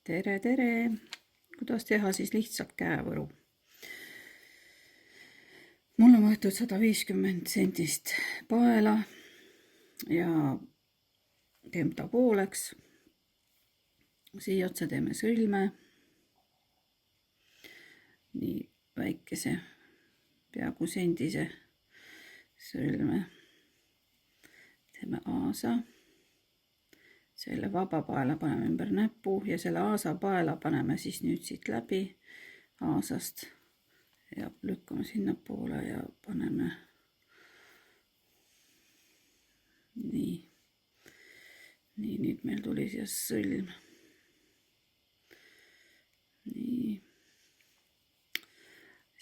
Tere, tere! Kuidas teha siis lihtsalt käevõru? Mul on võetud 150 sentist paela ja teeme ta pooleks. Siia otsa teeme sõlme. Nii väikese, peaaegu sendise sõlme. Teeme aasa. Selle vaba paela paneme ümber näpu ja selle aasa paela paneme siis nüüd siit läbi aasast ja lükkame sinna poole ja paneme nii. Nii, nüüd meil tuli siia sõlm. Nii.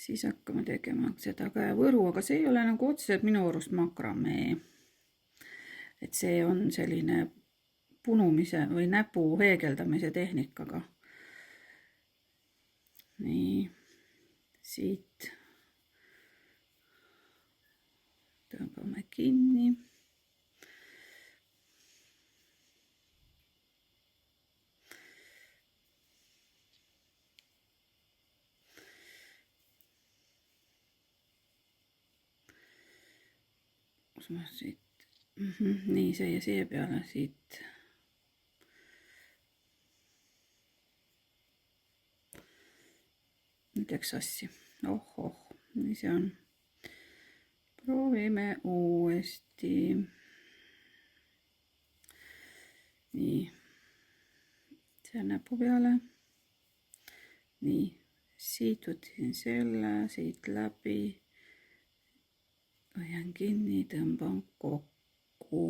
Siis hakkame tegema seda käevõru, aga see ei ole nagu otseselt minu arust makramee. Et see on selline punumise või näpu heegeldamise tehnikaga. Nii, siit tõmbame kinni. Kus ma siit? Nii, see ja see peale siit. Nüüd läks sassi. Nii see on. Proovime uuesti. Nii. See näpu peale. Nii. Siit võtsin selle, siit läbi. Hoian kinni, tõmban kokku.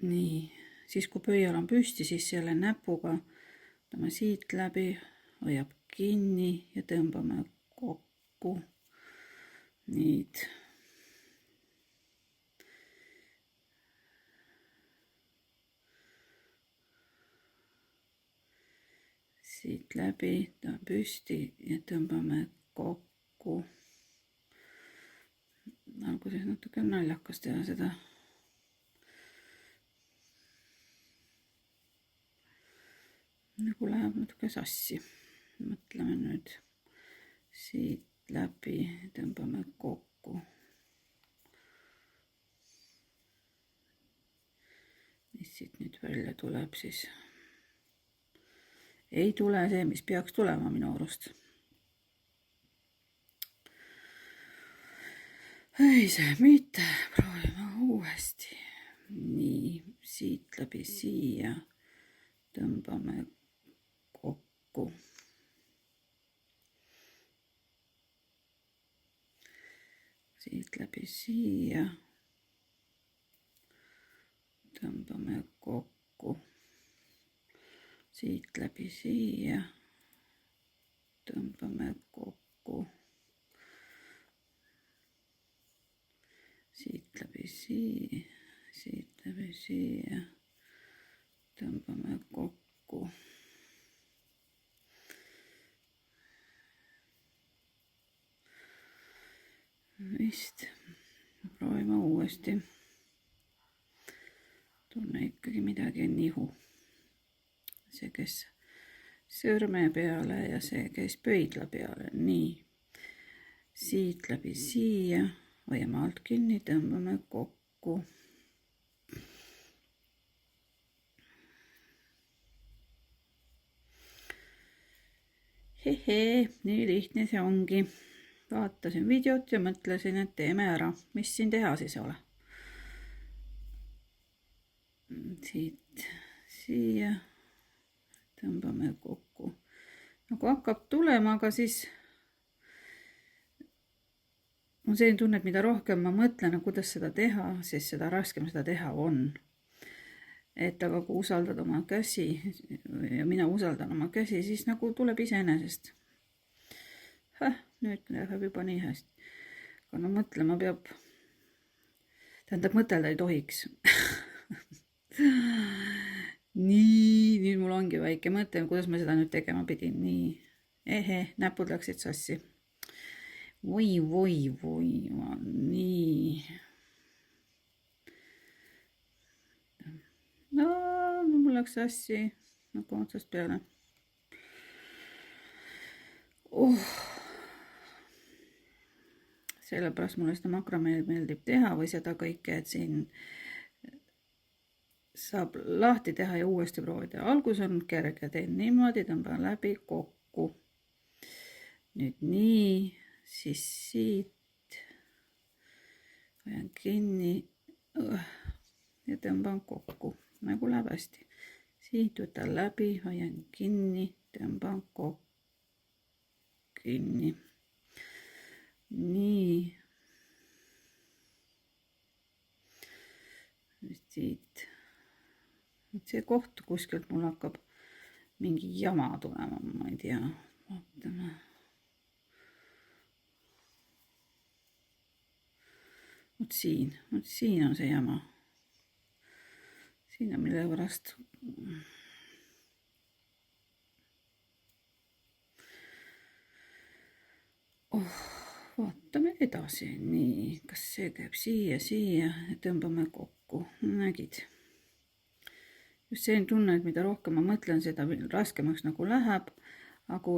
Nii. Siis kui pöial on püsti, siis selle näpuga võtame siit läbi, hoiab kinni ja tõmbame kokku. Nüüd. Siit läbi, ta on püsti ja tõmbame kokku. Alguses natuke naljakas teha seda. Nagu läheb natuke sassi. Mõtleme nüüd siit läbi, tõmbame kokku. Mis siit nüüd välja tuleb siis? Ei tule see, mis peaks tulema minu arust. Ei see mitte, proovime uuesti. Nii, siit läbi siia tõmbame kokku. Siit läbi siia tõmbame kokku. Siit läbi siia tõmbame kokku. Siit läbi siia tõmbame kokku. Vist. Proovime uuesti. Tunne ikkagi midagi nihu. See käis sõrme peale ja see käis pöidla peale. Nii. Siit läbi siia. Hoiame alt kinni, tõmbame kokku. Nii lihtne see ongi. Vaatasin videot ja mõtlesin, et teeme ära. Mis siin teha siis ole? Siit siia tõmbame kokku. Nagu hakkab tulema, aga siis on selline tunne, et mida rohkem ma mõtlen, kuidas seda teha, siis seda raskem seda teha on. Et aga kui usaldad oma käsi ja mina usaldan oma käsi, siis nagu tuleb iseenesest. Nüüd läheb juba nii hästi. Aga no mõtlema peab. Tähendab, mõtelda ei tohiks. Nii, nüüd mul ongi väike mõte, kuidas ma seda nüüd tegema pidin. Nii, näpud läksid sassi. Voi, nii. läks sassi nagu otsast peale. Sellepärast mulle seda makrameed meeldib teha või seda kõike, et siin saab lahti teha ja uuesti proovida. Algus on kerge, teen niimoodi, tõmban läbi, kokku. Nüüd nii, siis siit hoian kinni ja tõmban kokku, nagu läheb hästi. Siit võtan läbi, hoian kinni, tõmban kokku, kinni. Nii. Siit. See koht kuskilt mul hakkab mingi jama tulema, ma ei tea. Vaatame. Vot siin on see jama. Siin on mille pärast. Vaatame edasi. Nii, kas see käib siia ja tõmbame kokku. Nägid. Just selline tunne, et mida rohkem ma mõtlen, seda raskemaks nagu läheb, aga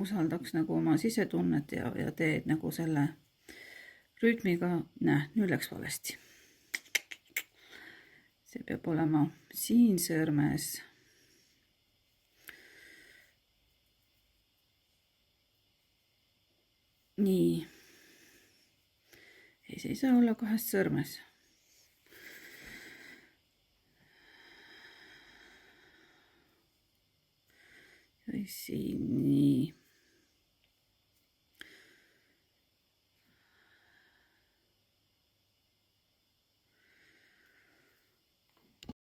usaldaks nagu oma sisetunnet ja teed nagu selle rütmiga. Nüüd läks valesti. See peab olema siin sõrmes. Nii. See ei saa olla kahest sõrmes. Siin nii.